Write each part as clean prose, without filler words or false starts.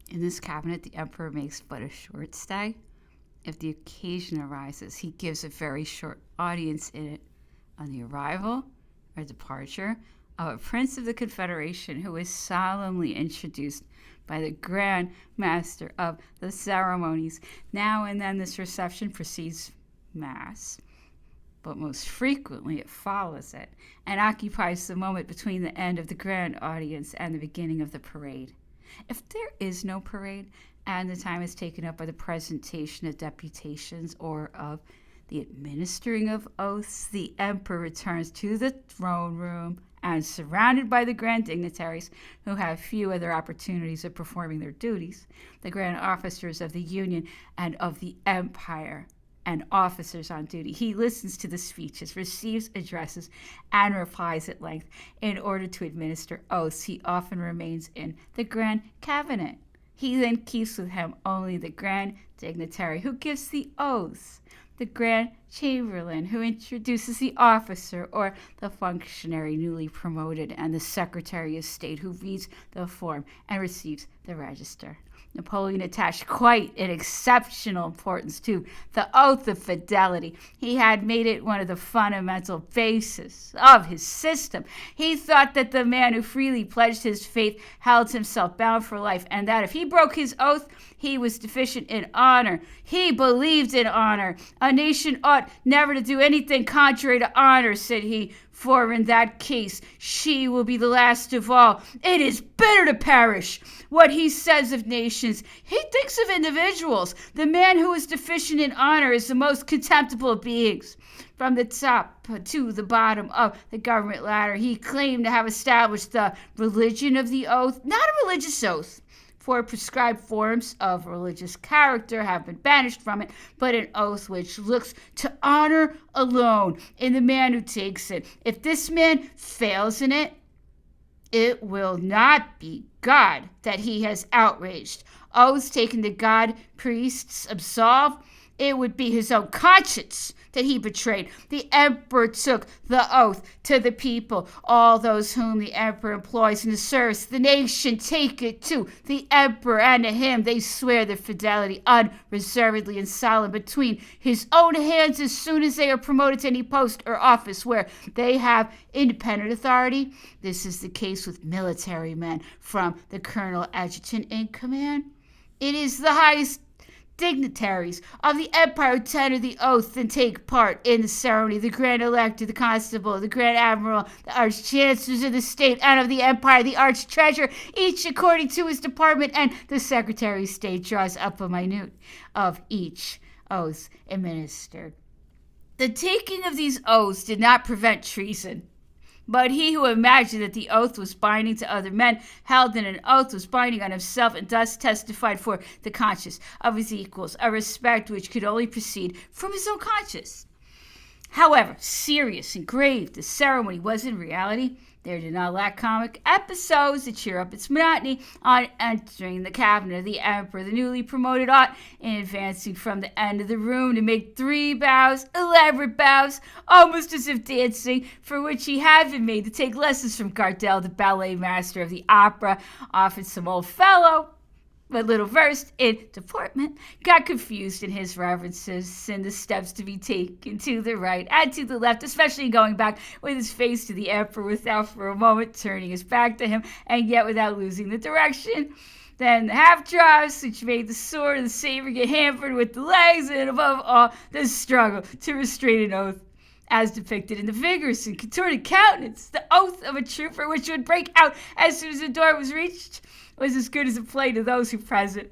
In this cabinet, the emperor makes but a short stay. If the occasion arises, he gives a very short audience in it. On the arrival or departure of a prince of the Confederation who is solemnly introduced by the Grand Master of the ceremonies. Now and then this reception precedes Mass, but most frequently it follows it and occupies the moment between the end of the grand audience and the beginning of the parade. If there is no parade and the time is taken up by the presentation of deputations or of the administering of oaths, the emperor returns to the throne room and, surrounded by the grand dignitaries who have few other opportunities of performing their duties, the grand officers of the Union and of the Empire, and officers on duty. He listens to the speeches, receives addresses, and replies at length. In order to administer oaths, he often remains in the Grand Cabinet. He then keeps with him only the Grand Dignitary who gives the oaths, the Grand Chamberlain who introduces the officer or the functionary newly promoted, and the Secretary of State who reads the form and receives the register. Napoleon attached quite an exceptional importance to the oath of fidelity. He had made it one of the fundamental bases of his system. He thought that the man who freely pledged his faith held himself bound for life, and that if he broke his oath, he was deficient in honor. He believed in honor. A nation ought never to do anything contrary to honor, said he, for in that case she will be the last of all. It is better to perish. What he says of nations, he thinks of individuals. The man who is deficient in honor is the most contemptible of beings. From the top to the bottom of the government ladder, he claimed to have established the religion of the oath, not a religious oath, for prescribed forms of religious character have been banished from it, but an oath which looks to honor alone in the man who takes it. If this man fails in it, it will not be God that he has outraged. Oaths taken to God, priests absolve. It would be his own conscience that he betrayed. The emperor took the oath to the people. All those whom the emperor employs in his service, the nation, take it to the emperor, and to him they swear their fidelity unreservedly and solemn between his own hands as soon as they are promoted to any post or office where they have independent authority. This is the case with military men, from the colonel adjutant in command. It is the highest dignitaries of the empire who tender the oath and take part in the ceremony. The grand elector, the constable, the grand admiral, the arch-chancellors of the state and of the empire, the arch-treasurer, each according to his department, and the secretary of state draws up a minute of each oath administered. The taking of these oaths did not prevent treason. But he who imagined that the oath was binding to other men held that an oath was binding on himself, and thus testified for the conscience of his equals, a respect which could only proceed from his own conscience. However serious and grave the ceremony was in reality, there did not lack comic episodes to cheer up its monotony. On entering the cabinet of the emperor, the newly promoted ought, in advancing from the end of the room, to make 3 bows, elaborate bows, almost as if dancing, for which he had been made to take lessons from Gardel, the ballet master of the opera. Often some old fellow, but little versed in deportment, got confused in his reverences and the steps to be taken to the right and to the left, especially going back with his face to the emperor without for a moment turning his back to him, and yet without losing the direction. Then the half-drops, which made the sword and the saber get hampered with the legs, and above all, the struggle to restrain an oath, as depicted in the vigorous and contorted countenance. The oath of a trooper, which would break out as soon as the door was reached, was as good as a play to those who present.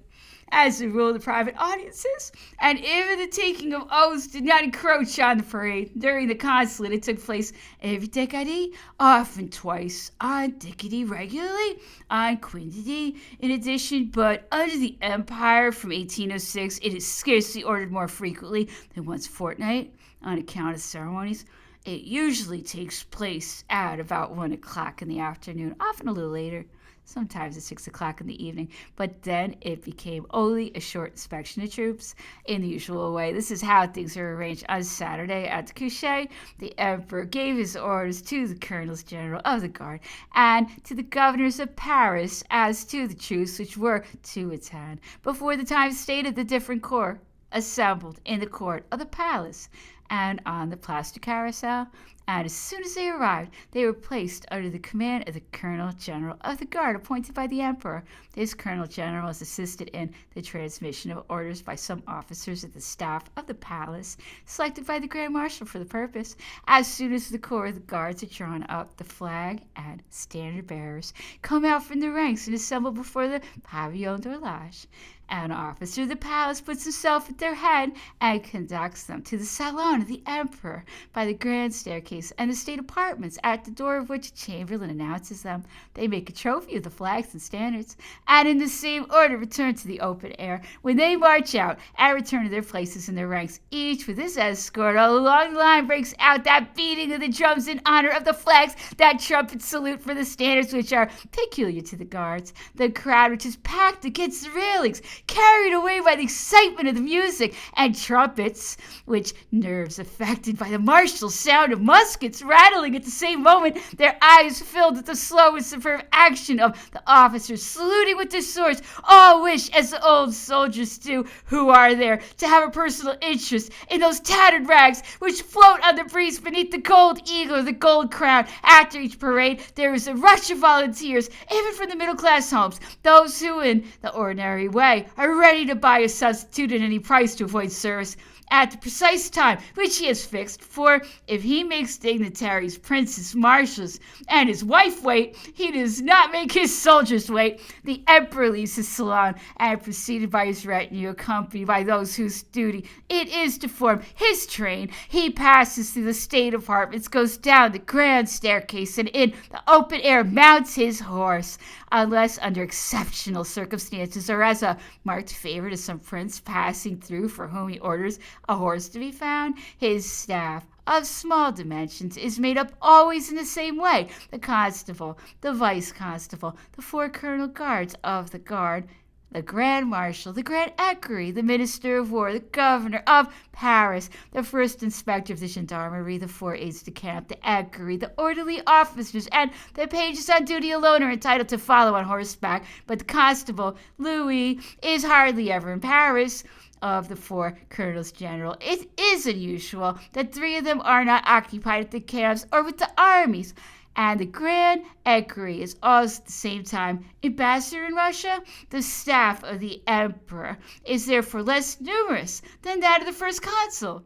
As a rule, the private audiences, and even the taking of oaths, did not encroach on the parade. During the consulate, it took place every decade, often twice, on decade regularly, on quintidy in addition, but under the empire from 1806, it is scarcely ordered more frequently than once a fortnight, on account of ceremonies. It usually takes place at about 1 o'clock in the afternoon, often a little later. sometimes at 6 o'clock in the evening, but then it became only a short inspection of troops in the usual way. This is how things were arranged on Saturday at the couche. The emperor gave his orders to the colonels general of the guard and to the governors of Paris as to the troops which were to attend. Before the time stated, the different corps assembled in the court of the palace and on the Place du Carrousel, and as soon as they arrived, they were placed under the command of the Colonel General of the Guard appointed by the Emperor. This Colonel General was assisted in the transmission of orders by some officers of the staff of the palace, selected by the Grand Marshal for the purpose. As soon as the corps of the guards had drawn up, the flag and standard bearers come out from the ranks and assemble before the Pavillon d'Horloge. An officer of the palace puts himself at their head and conducts them to the salon of the emperor by the grand staircase and the state apartments, at the door of which a chamberlain announces them. They make a trophy of the flags and standards, and in the same order return to the open air. When they march out and return to their places in their ranks, each with his escort along the line breaks out that beating of the drums in honor of the flags, that trumpet salute for the standards which are peculiar to the guards. The crowd, which is packed against the railings, carried away by the excitement of the music and trumpets, which nerves affected by the martial sound of muskets rattling at the same moment, their eyes filled with the slow and superb action of the officers saluting with their swords, all wish, as the old soldiers do, who are there, to have a personal interest in those tattered rags which float on the breeze beneath the gold eagle or the gold crown. After each parade, there is a rush of volunteers, even from the middle-class homes, those who, in the ordinary way, are ready to buy a substitute at any price to avoid service at the precise time which he has fixed, for if he makes dignitaries, princes, marshals, and his wife wait, he does not make his soldiers wait. The emperor leaves his salon and, preceded by his retinue, accompanied by those whose duty it is to form his train, he passes through the state apartments, goes down the grand staircase, and in the open air mounts his horse, unless under exceptional circumstances or as a marked favorite of some prince passing through for whom he orders a horse to be found. His staff, of small dimensions, is made up always in the same way: the constable, the vice constable, the 4 colonel guards of the guard, the Grand Marshal, the Grand Equerry, the Minister of War, the Governor of Paris, the First Inspector of the Gendarmerie, the 4 aides-de-camp, the Equerry, the orderly officers, and the pages on duty alone are entitled to follow on horseback. But the Constable, Louis, is hardly ever in Paris. Of the 4 colonels general, it is unusual that 3 of them are not occupied at the camps or with the armies, and the Grand Equerry is also at the same time ambassador in Russia. The staff of the emperor is therefore less numerous than that of the first consul.